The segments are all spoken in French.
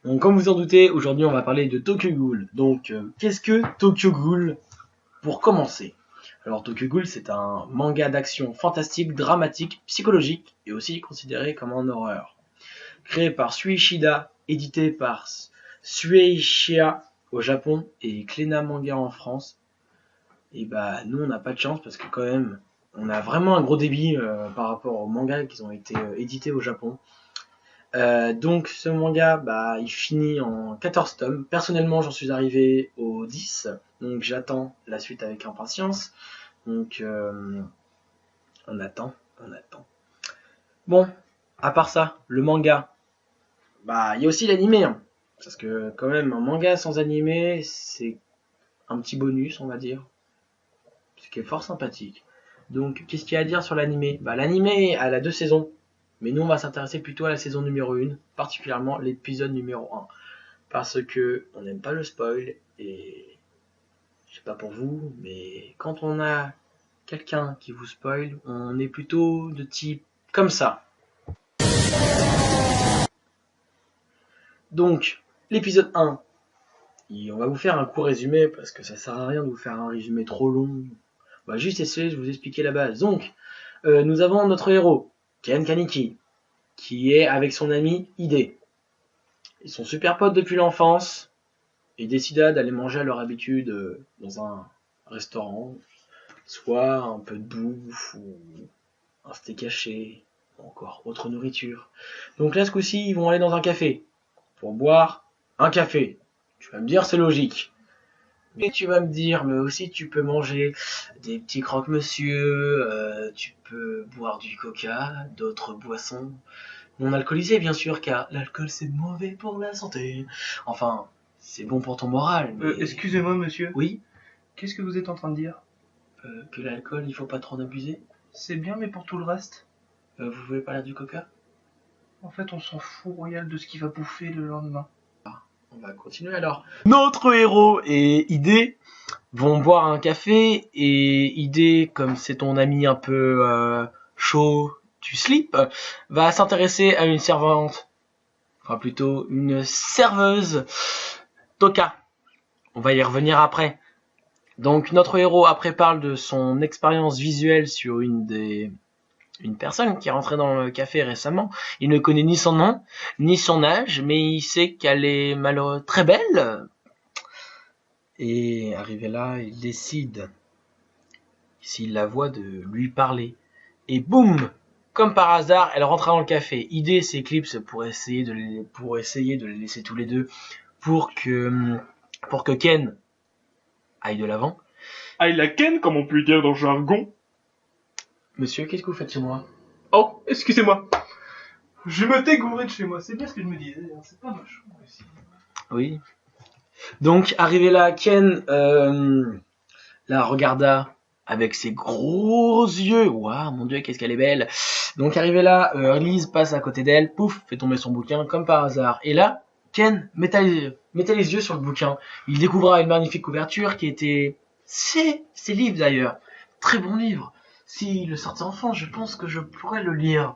Donc comme vous en doutez, aujourd'hui on va parler de Tokyo Ghoul. Donc qu'est-ce que Tokyo Ghoul pour commencer? Alors Tokyo Ghoul, c'est un manga d'action fantastique, dramatique, psychologique et aussi considéré comme un horreur. Créé par Shueisha, édité par Shueisha au Japon et Kléna Manga en France. Et bah nous on n'a pas de chance parce que quand même on a vraiment un gros débit par rapport aux mangas qui ont été édités au Japon. Donc ce manga, bah, il finit en 14 tomes. Personnellement, j'en suis arrivé au 10, donc j'attends la suite avec impatience. Donc on attend. Bon, à part ça, le manga, bah il y a aussi l'animé, hein, parce que quand même un manga sans animé, c'est un petit bonus, on va dire, ce qui est fort sympathique. Donc qu'est-ce qu'il y a à dire sur l'animé? Bah l'animé, elle a 2 saisons. Mais nous, on va s'intéresser plutôt à la saison numéro 1, particulièrement l'épisode numéro 1. Parce que on n'aime pas le spoil, et je sais pas pour vous, mais quand on a quelqu'un qui vous spoil, on est plutôt de type comme ça. Donc, l'épisode 1, on va vous faire un court résumé, parce que ça sert à rien de vous faire un résumé trop long. On va juste essayer de vous expliquer la base. Donc, nous avons notre héros, Ken Kaneki, qui est avec son ami Ide. Ils sont super potes depuis l'enfance. Ils décida d'aller manger à leur habitude dans un restaurant, soit un peu de bouffe ou un steak haché, ou encore autre nourriture. Donc là, ce coup-ci, ils vont aller dans un café pour boire un café. Tu vas me dire, c'est logique. Mais tu vas me dire, mais aussi tu peux manger des petits croque-monsieur, tu peux boire du coca, d'autres boissons non alcoolisées bien sûr, car l'alcool c'est mauvais pour la santé. Enfin, c'est bon pour ton moral, mais... Excusez-moi, monsieur. Oui, Qu'est-ce que vous êtes en train de dire? que l'alcool, il faut pas trop en abuser. C'est bien, mais pour tout le reste, Vous voulez parler du coca? en fait, on s'en fout royal de ce qu'il va bouffer le lendemain. On va continuer alors. Notre héros et Ide vont boire un café, et Ide, comme c'est ton ami un peu chaud, tu slip, va s'intéresser à une servante, enfin plutôt une serveuse, Toka. On va y revenir après. Donc notre héros après parle de son expérience visuelle sur une personne qui est rentrée dans le café récemment. Il ne connaît ni son nom, ni son âge, mais il sait qu'elle est malheureuse, très belle. Et arrivé là, il décide, s'il la voit, de lui parler. Et boum, comme par hasard, elle rentre dans le café. Ide s'éclipse pour essayer de les laisser tous les deux, pour que Ken aille de l'avant. Aïe la ken, comme on peut dire dans le jargon. Monsieur, qu'est-ce que vous faites chez moi? Oh, excusez-moi. Je me dégourrais de chez moi, c'est bien ce que je me disais, hein. C'est pas ma chambre ici. Oui. Donc, arrivé là, Ken la regarda avec ses gros yeux. Waouh, mon Dieu, qu'est-ce qu'elle est belle. Donc, arrivé là, Lise passe à côté d'elle, pouf, fait tomber son bouquin, comme par hasard. Et là, Ken mettait les yeux sur le bouquin. Il découvra une magnifique couverture qui était... C'est livres d'ailleurs. Très bon livre. S'il le sortait enfant, je pense que je pourrais le lire.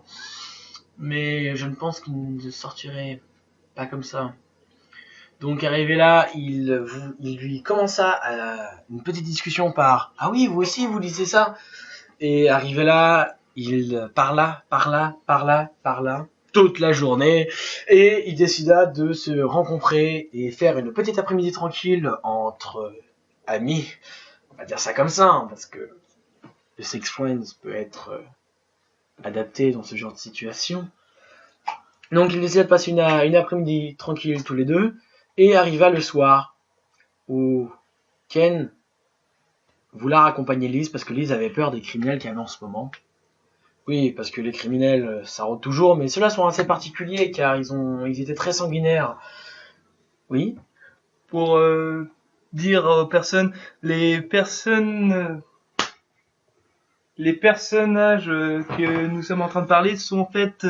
Mais je ne pense qu'il ne sortirait pas comme ça. Donc arrivé là, il lui commença une petite discussion par « Ah oui, vous aussi, vous lisez ça ?» Et arrivé là, il parla toute la journée, et il décida de se rencontrer et faire une petite après-midi tranquille entre amis. On va dire ça comme ça, hein, parce que le sex friends peut être adapté dans ce genre de situation. Donc ils décident de passer une après-midi tranquille tous les deux, et arriva le soir où Ken voulait accompagner Lise parce que Lise avait peur des criminels qu'il y avait en ce moment. Oui, parce que les criminels, ça rôde toujours, mais ceux-là sont assez particuliers car ils étaient très sanguinaires. Oui. Pour dire aux personnes, les personnages que nous sommes en train de parler sont en fait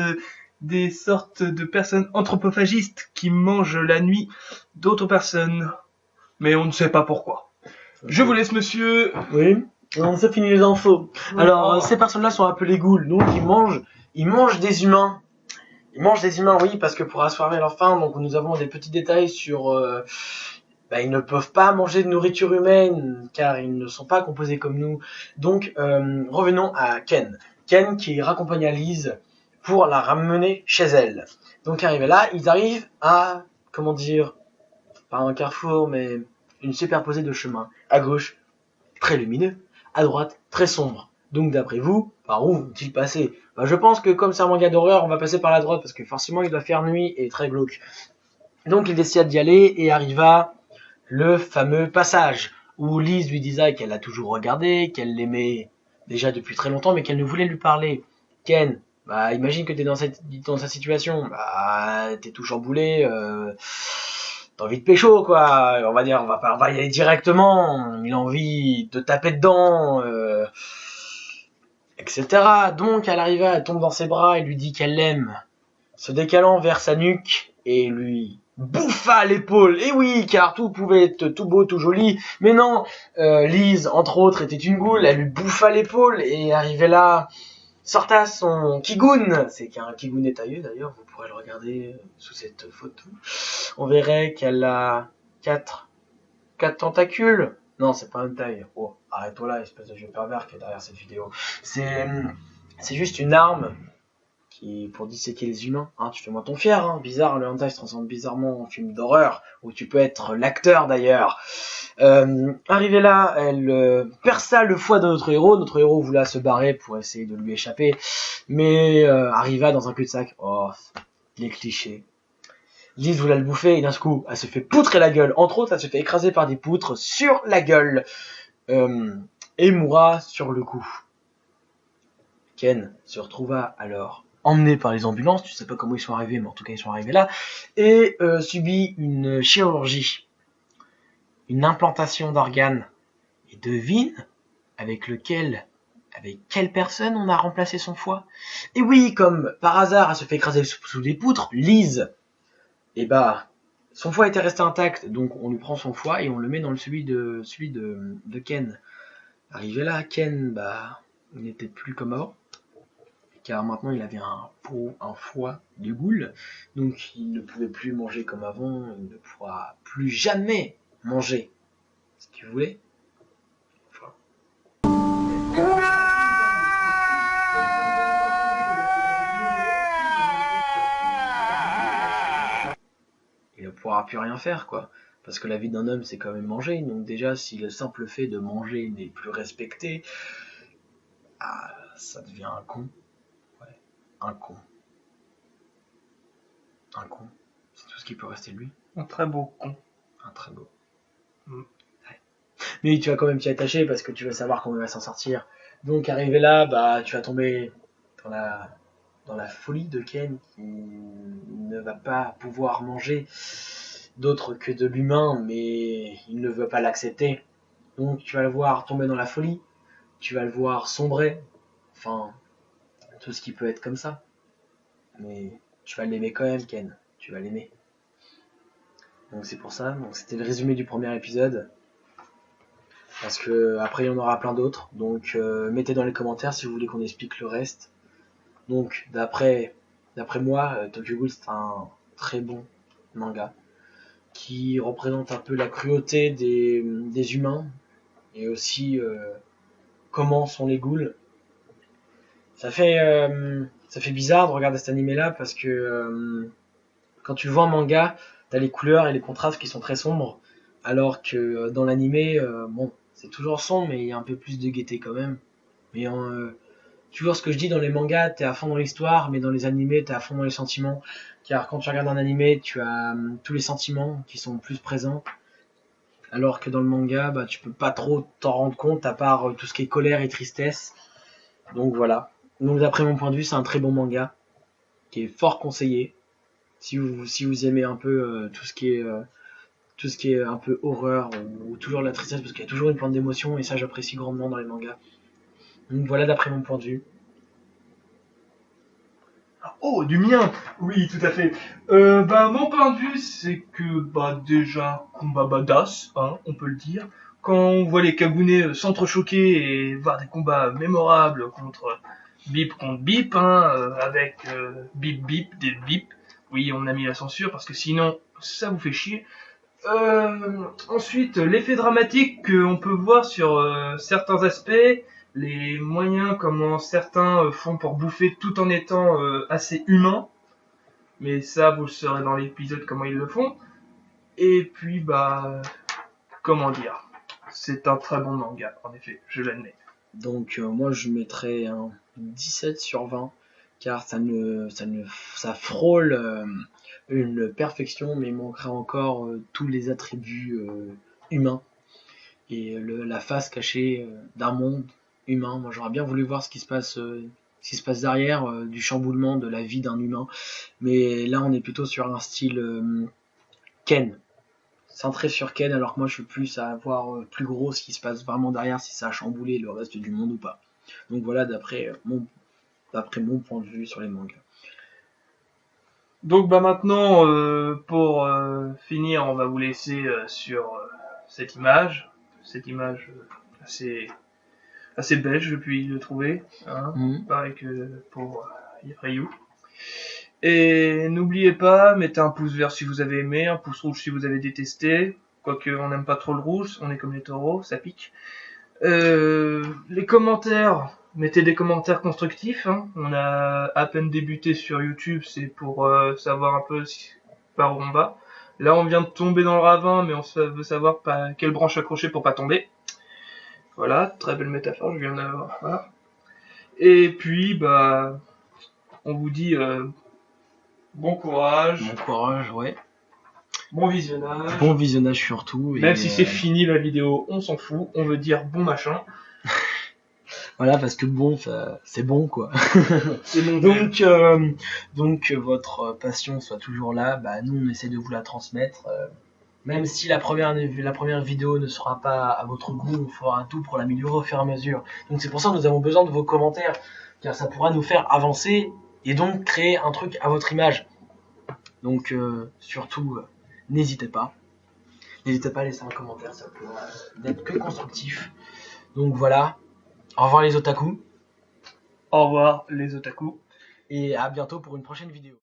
des sortes de personnes anthropophagistes qui mangent la nuit d'autres personnes. Mais on ne sait pas pourquoi. Je vous laisse, monsieur. Oui. On s'est fini les infos. Alors, ces personnes-là sont appelées ghouls, donc ils mangent des humains. Ils mangent des humains, oui, parce que pour assouvir leur faim, donc nous avons des petits détails sur... ils ne peuvent pas manger de nourriture humaine, car ils ne sont pas composés comme nous. Donc, revenons à Ken. Ken qui raccompagne Lise pour la ramener chez elle. Donc, arrivé là, ils arrivent à, comment dire, pas un carrefour, mais une superposée de chemins. À gauche, très lumineux, à droite, très sombre. Donc d'après vous, par où vont-ils passer? Je pense que comme c'est un manga d'horreur, on va passer par la droite, parce que forcément il doit faire nuit et très glauque. Donc il décide d'y aller et arriva le fameux passage, où Lise lui disait qu'elle l'a toujours regardé, qu'elle l'aimait déjà depuis très longtemps, mais qu'elle ne voulait lui parler. Ken, imagine que t'es dans sa situation, t'es tout chamboulé, t'as envie de pécho, quoi. On va dire, on va y aller directement. Il a envie de taper dedans, etc. Donc, elle arriva, elle tombe dans ses bras et lui dit qu'elle l'aime, se décalant vers sa nuque et lui bouffa l'épaule. Et oui, car tout pouvait être tout beau, tout joli. Mais non, Lise, entre autres, était une goule. Elle lui bouffa l'épaule et arrivait là, sorta son Kigun. C'est qu'un Kigun étailleux d'ailleurs, vous pourrez le regarder sous cette photo. On verrait qu'elle a 4 tentacules. Non, c'est pas une taille. Oh, arrête-toi là, espèce de vieux pervers qui est derrière cette vidéo. C'est juste une arme qui pour disséquer les humains. Tu fais-moi ton fier. Bizarre, le hentai se transforme bizarrement en film d'horreur, où tu peux être l'acteur d'ailleurs. Arrivée là, elle perça le foie de notre héros. Notre héros voulait se barrer pour essayer de lui échapper, mais arriva dans un cul-de-sac. Oh, les clichés. Lise voulait le bouffer et d'un coup, elle se fait poutrer la gueule. Entre autres, elle se fait écraser par des poutres sur la gueule et mourra sur le coup. Ken se retrouva alors emmené par les ambulances, tu sais pas comment ils sont arrivés, mais en tout cas ils sont arrivés là, et subit une chirurgie, une implantation d'organes. Et devine avec quelle personne on a remplacé son foie? Et oui, comme par hasard, elle se fait écraser sous des poutres, Lise, et son foie était resté intact, donc on lui prend son foie et on le met dans celui de Ken. Arrivé là, Ken, il n'était plus comme avant, car maintenant il avait un foie de goule, donc il ne pouvait plus manger comme avant, il ne pourra plus jamais manger ce qu'il voulait. Il ne pourra plus rien faire, quoi. Parce que la vie d'un homme, c'est quand même manger. Donc déjà, si le simple fait de manger n'est plus respecté, ça devient un con. Ouais, un con. Un con. C'est tout ce qui peut rester de lui. Un très beau con. Un très beau. Ouais. Mais tu vas quand même t'y attacher parce que tu vas savoir comment il va s'en sortir. Donc arrivé là, tu vas tomber dans la folie de Ken qui ne va pas pouvoir manger d'autre que de l'humain, mais il ne veut pas l'accepter. Donc tu vas le voir tomber dans la folie, tu vas le voir sombrer, enfin, tout ce qui peut être comme ça. Mais tu vas l'aimer quand même, Ken, tu vas l'aimer. Donc c'est pour ça, donc c'était le résumé du premier épisode. Parce que après il y en aura plein d'autres, donc mettez dans les commentaires si vous voulez qu'on explique le reste. Donc d'après moi, Tokyo Ghoul c'est un très bon manga qui représente un peu la cruauté des humains et aussi comment sont les ghouls. Ça fait bizarre de regarder cet animé là parce que quand tu vois un manga, t'as les couleurs et les contrastes qui sont très sombres, alors que dans l'animé, c'est toujours sombre mais il y a un peu plus de gaieté quand même. Mais toujours ce que je dis, dans les mangas, t'es à fond dans l'histoire, mais dans les animés, t'es à fond dans les sentiments. Car quand tu regardes un animé, tu as tous les sentiments qui sont plus présents. Alors que dans le manga, tu peux pas trop t'en rendre compte, à part tout ce qui est colère et tristesse. Donc voilà. Donc d'après mon point de vue, c'est un très bon manga, qui est fort conseillé. Si vous aimez un peu tout ce qui est un peu horreur, ou toujours la tristesse, parce qu'il y a toujours une pointe d'émotion, et ça j'apprécie grandement dans les mangas. Donc voilà d'après mon point de vue. Oh, du mien. Oui, tout à fait. Mon point de vue, c'est que déjà combat badass, on peut le dire. Quand on voit les Kagunés s'entrechoquer et voir des combats mémorables contre bip contre bip, hein, avec bip bip, des bip. Oui, on a mis la censure parce que sinon ça vous fait chier. Ensuite, l'effet dramatique qu'on peut voir sur certains aspects, les moyens comment certains font pour bouffer tout en étant assez humains. Mais ça, vous le saurez dans l'épisode comment ils le font. Et puis, bah, comment dire, c'est un très bon manga, en effet, je l'admets. Donc moi je mettrais un 17 sur 20 car ça frôle une perfection, mais il manquerait encore tous les attributs humains et la face cachée d'un monde humain. Moi j'aurais bien voulu voir ce qui se passe derrière du chamboulement de la vie d'un humain, mais là on est plutôt sur un style Ken, centré sur Ken, alors que moi je suis plus à voir plus gros ce qui se passe vraiment derrière, si ça a chamboulé le reste du monde ou pas. Donc voilà, d'après mon point de vue sur les mangas. Donc, bah, maintenant, pour finir, on va vous laisser sur cette image. Cette image assez belle, je puis le trouver. Hein, pareil que pour Ryu. Et n'oubliez pas, mettez un pouce vert si vous avez aimé, un pouce rouge si vous avez détesté. Quoique on n'aime pas trop le rouge, on est comme les taureaux, ça pique. Les commentaires, mettez des commentaires constructifs. Hein. On a à peine débuté sur YouTube, c'est pour savoir un peu par où on va. Là, on vient de tomber dans le ravin, mais on veut savoir quelle branche accrocher pour pas tomber. Voilà, très belle métaphore, je viens d'avoir. Voilà. Et puis, bah, on vous dit bon courage. Bon courage, ouais. Bon visionnage. Bon visionnage surtout. Même si c'est fini la vidéo, on s'en fout. On veut dire bon machin. Voilà, parce que bon, c'est bon quoi. C'est bon. Donc votre passion soit toujours là. Bah nous on essaie de vous la transmettre. Même si la première vidéo ne sera pas à votre goût, on fera tout pour l'améliorer au fur et à mesure. Donc c'est pour ça que nous avons besoin de vos commentaires, car ça pourra nous faire avancer et donc créer un truc à votre image. Donc surtout, n'hésitez pas. N'hésitez pas à laisser un commentaire, ça pourra n'être que constructif. Donc voilà, au revoir les otaku. Au revoir les otaku. Et à bientôt pour une prochaine vidéo.